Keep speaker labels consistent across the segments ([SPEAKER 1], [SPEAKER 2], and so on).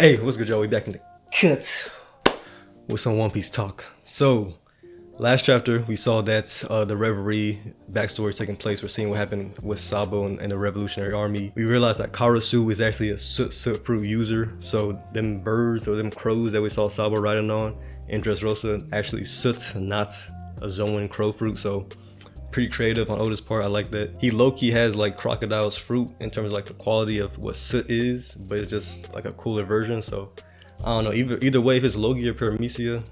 [SPEAKER 1] Hey, what's good, y'all? We back in the cut with some One Piece talk. So, last chapter, we saw that the Reverie backstory taking place. We're seeing what happened with Sabo and the Revolutionary Army. We realized that Karasu is actually a Soot-Soot fruit user. So, them birds or them crows that we saw Sabo riding on in Dressrosa, actually Soot, not a Zoan crow fruit. So, pretty creative on Oda's part. I like that. He low-key has like Crocodile's fruit in terms of like the quality of what Soot is, but it's just like a cooler version. So I don't know, either way, if it's Logi or Paramecia,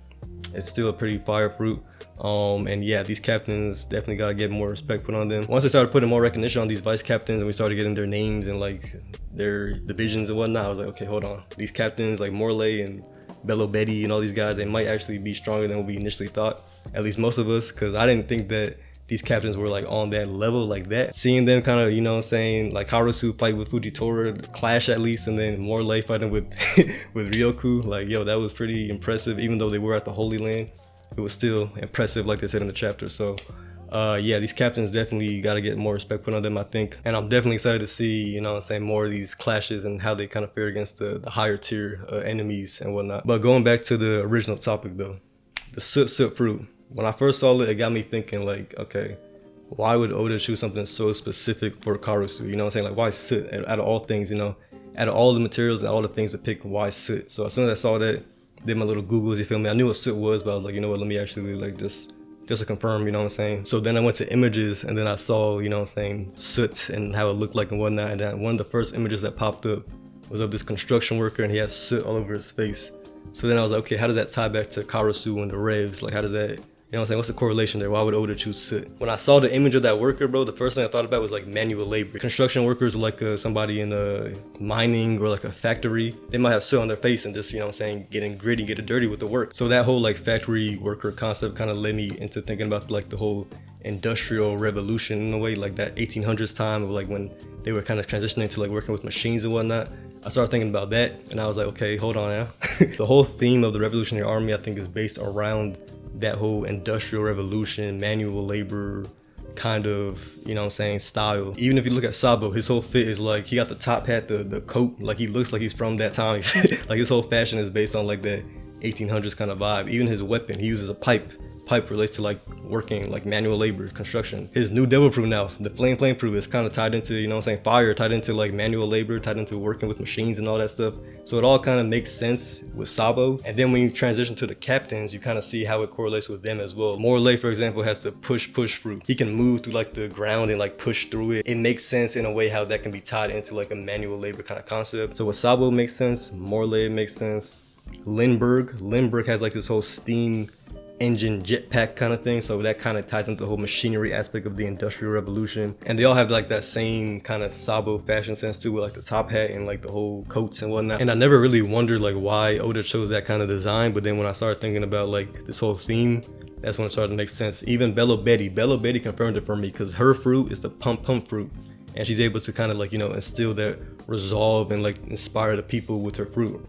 [SPEAKER 1] it's still a pretty fire fruit. And yeah, these captains definitely gotta get more respect put on them. Once they started putting more recognition on these vice captains and we started getting their names and like their divisions and whatnot, I was like, okay, hold on, these captains like Morley and Bello Betty and all these guys, they might actually be stronger than what we initially thought, at least most of us, because I didn't think that these captains were like on that level like that. Seeing them kind of, you know what I'm saying, like Karasu fight with Fujitora, clash at least, and then Morley fighting with with Ryoku, like yo, that was pretty impressive. Even though they were at the Holy Land, it was still impressive like they said in the chapter. So yeah, these captains definitely got to get more respect put on them, I think. And I'm definitely excited to see, you know what I'm saying, more of these clashes and how they kind of fare against the higher tier enemies and whatnot. But going back to the original topic though, the Soot-Soot fruit. When I first saw it, it got me thinking like, okay, why would Oda choose something so specific for Karasu? You know what I'm saying? Like, why Soot? Out of all things, you know, out of all the materials and all the things to pick, why Soot? So as soon as I saw that, did my little Googles, you feel me? I knew what Soot was, but I was like, you know what, let me actually like just to confirm, you know what I'm saying? So then I went to images and then I saw, you know what I'm saying, Soot and how it looked like and whatnot. And then one of the first images that popped up was of this construction worker and he had Soot all over his face. So then I was like, okay, how does that tie back to Karasu and the Revs? Like, how did that, you know what I'm saying? What's the correlation there? Why would Oda choose Soot? When I saw the image of that worker, bro, the first thing I thought about was like manual labor. Construction workers are like somebody in a mining or like a factory. They might have Soot on their face and just, you know what I'm saying, getting gritty, getting dirty with the work. So that whole like factory worker concept kind of led me into thinking about like the whole industrial revolution in a way, like that 1800s time of like when they were kind of transitioning to like working with machines and whatnot. I started thinking about that and I was like, okay, hold on now. The whole theme of the Revolutionary Army, I think, is based around that whole industrial revolution, manual labor kind of, you know what I'm saying, style. Even if you look at Sabo, his whole fit is like, he got the top hat, the coat, like he looks like he's from that time. Like his whole fashion is based on like that 1800s kind of vibe. Even his weapon, he uses a pipe. Pipe relates to like working, like manual labor, construction. His new devil fruit now, the flame fruit, is kind of tied into, you know what I'm saying, fire, tied into like manual labor, tied into working with machines and all that stuff. So it all kind of makes sense with Sabo. And then when you transition to the captains, you kind of see how it correlates with them as well. Morley, for example, has the push fruit. He can move through like the ground and like push through it. It makes sense in a way how that can be tied into like a manual labor kind of concept. So with Sabo makes sense, Morley makes sense. Lindbergh has like this whole steam engine jetpack kind of thing, so that kind of ties into the whole machinery aspect of the industrial revolution. And they all have like that same kind of Sabo fashion sense too, with like the top hat and like the whole coats and whatnot. And I never really wondered like why Oda chose that kind of design, but then when I started thinking about like this whole theme, that's when it started to make sense. Even Bello Betty confirmed it for me, because her fruit is the pump fruit, and she's able to kind of like, you know, instill that resolve and like inspire the people with her fruit.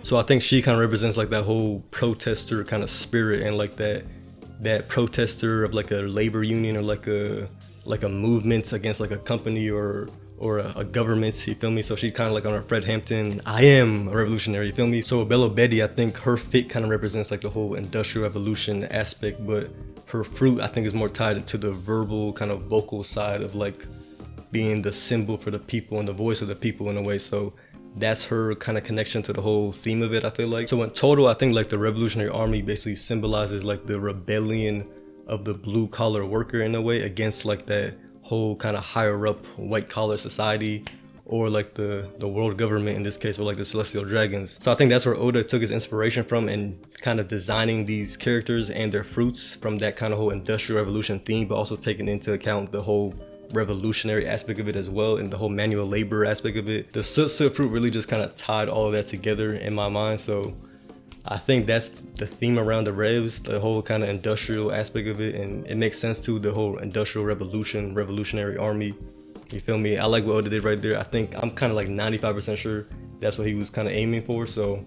[SPEAKER 1] So I think she kind of represents like that whole protester kind of spirit and like that protester of like a labor union or like a movement against like a company or a government, you feel me? So she's kind of like on her Fred Hampton, I am a revolutionary, you feel me? So with Bello Betty, I think her fit kind of represents like the whole industrial revolution aspect, but her fruit, I think, is more tied to the verbal kind of vocal side of like being the symbol for the people and the voice of the people in a way. So that's her kind of connection to the whole theme of it, I feel like. So in total, I think like the Revolutionary Army basically symbolizes like the rebellion of the blue collar worker in a way against like that whole kind of higher up white collar society, or like the world government in this case, or like the Celestial Dragons. So I think that's where Oda took his inspiration from and kind of designing these characters and their fruits from that kind of whole industrial revolution theme, but also taking into account the whole revolutionary aspect of it as well, and the whole manual labor aspect of it. The Soot-Soot fruit really just kind of tied all of that together in my mind. So I think that's the theme around the Revs, the whole kind of industrial aspect of it, and it makes sense too, the whole industrial revolution, revolutionary army. You feel me? I like what Oda did right there. I think I'm kind of like 95% sure that's what he was kind of aiming for. So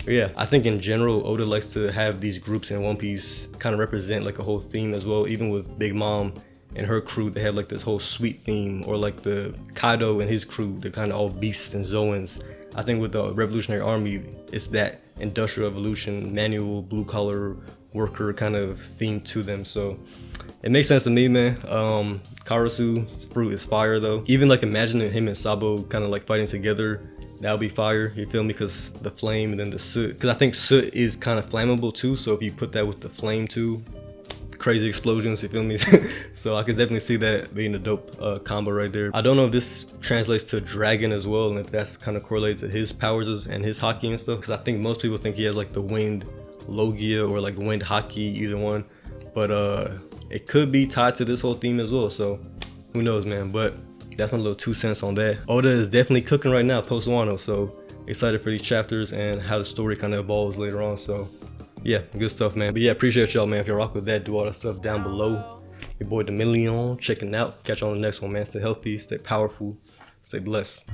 [SPEAKER 1] Yeah, I think in general, Oda likes to have these groups in One Piece kind of represent like a whole theme as well. Even with Big Mom and her crew, they have like this whole sweet theme, or like the Kaido and his crew, they're kind of all beasts and Zoans. I think with the Revolutionary Army, it's that industrial evolution, manual, blue collar worker kind of theme to them. So it makes sense to me, man. Karasu's fruit is fire though. Even like imagining him and Sabo kind of like fighting together, that would be fire, you feel me? Because the flame and then the soot. Because I think soot is kind of flammable too. So if you put that with the flame too, crazy explosions, you feel me? So I could definitely see that being a dope combo right there. I don't know if this translates to dragon as well, and if that's kind of correlated to his powers and his hockey and stuff. Because I think most people think he has like the wind Logia or like wind hockey, either one. But it could be tied to this whole theme as well. So who knows, man? But that's my little 2 cents on that. Oda is definitely cooking right now post Wano, so excited for these chapters and how the story kind of evolves later on. So yeah, good stuff, man. But yeah, appreciate y'all, man. If y'all rock with that, do all that stuff down below. Your boy Demillion checking out. Catch you on the next one, man. Stay healthy, stay powerful, stay blessed.